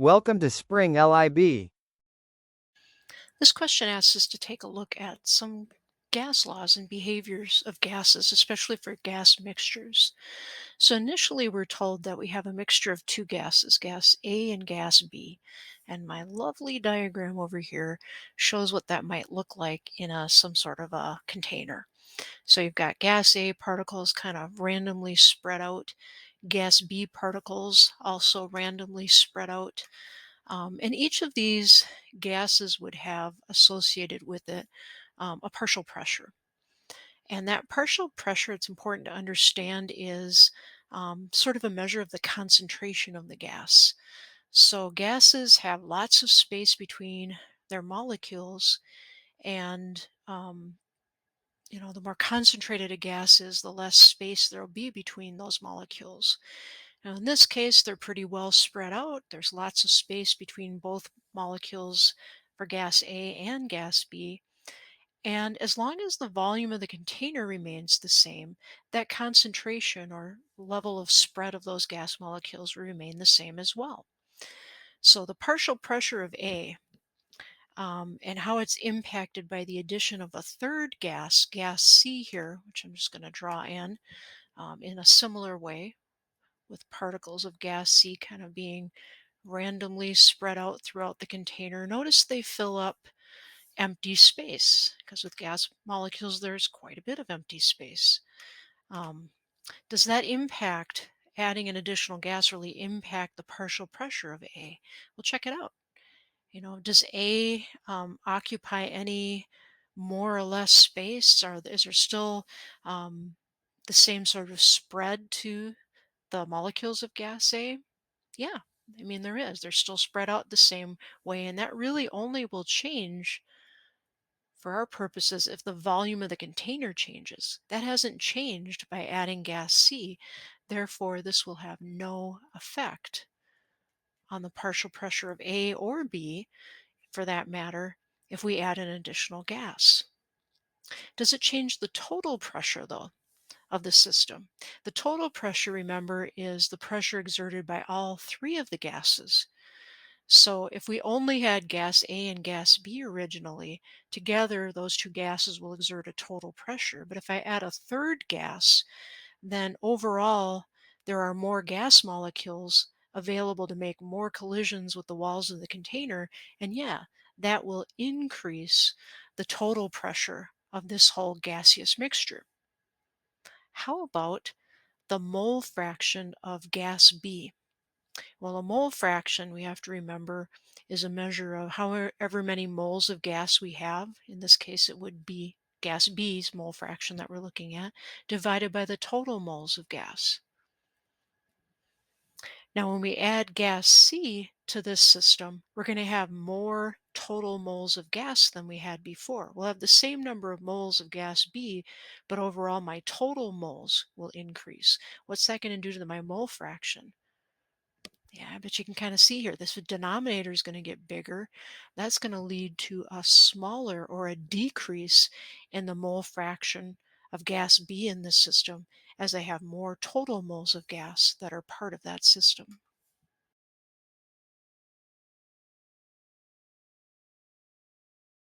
Welcome to Spring LIB. This question asks us to take a look at some gas laws and behaviors of gases, especially for gas mixtures. So initially we're told that we have a mixture of two gases, gas A and gas B. And my lovely diagram over here shows what that might look like in some sort of a container. So you've got gas A particles kind of randomly spread out, gas B particles also randomly spread out. And each of these gases would have associated with it a partial pressure. And that partial pressure, it's important to understand, is sort of a measure of the concentration of the gas. So gases have lots of space between their molecules, and the more concentrated a gas is, the less space there will be between those molecules. Now, in this case, they're pretty well spread out. There's lots of space between both molecules for gas A and gas B. And as long as the volume of the container remains the same, that concentration or level of spread of those gas molecules will remain the same as well. So the partial pressure of A, and how it's impacted by the addition of a third gas, gas C here, which I'm just going to draw in a similar way, with particles of gas C kind of being randomly spread out throughout the container. Notice they fill up empty space because with gas molecules, there's quite a bit of empty space. Um, does that impact adding an additional gas really impact the partial pressure of A? Well, check it out. Does A occupy any more or less space, or is there still um, the same sort of spread to the molecules of gas A? Yeah, I mean, there is. They're still spread out the same way, and that really only will change for our purposes if the volume of the container changes. That hasn't changed by adding gas C. Therefore, this will have no effect on the partial pressure of A or B, for that matter, if we add an additional gas. Does it change the total pressure, though, of the system? The total pressure, remember, is the pressure exerted by all three of the gases. So if we only had gas A and gas B originally, together those two gases will exert a total pressure. But if I add a third gas, then overall there are more gas molecules available to make more collisions with the walls of the container. And yeah, that will increase the total pressure of this whole gaseous mixture. How about the mole fraction of gas B? Well, a mole fraction, we have to remember, is a measure of however many moles of gas we have. In this case, it would be gas B's mole fraction that we're looking at, divided by the total moles of gas. Now, when we add gas C to this system, we're going to have more total moles of gas than we had before. We'll have the same number of moles of gas B, but overall my total moles will increase. What's that going to do to my mole fraction? Yeah, but you can kind of see here, this denominator is going to get bigger. That's going to lead to a smaller or a decrease in the mole fraction of gas B in this system as I have more total moles of gas that are part of that system.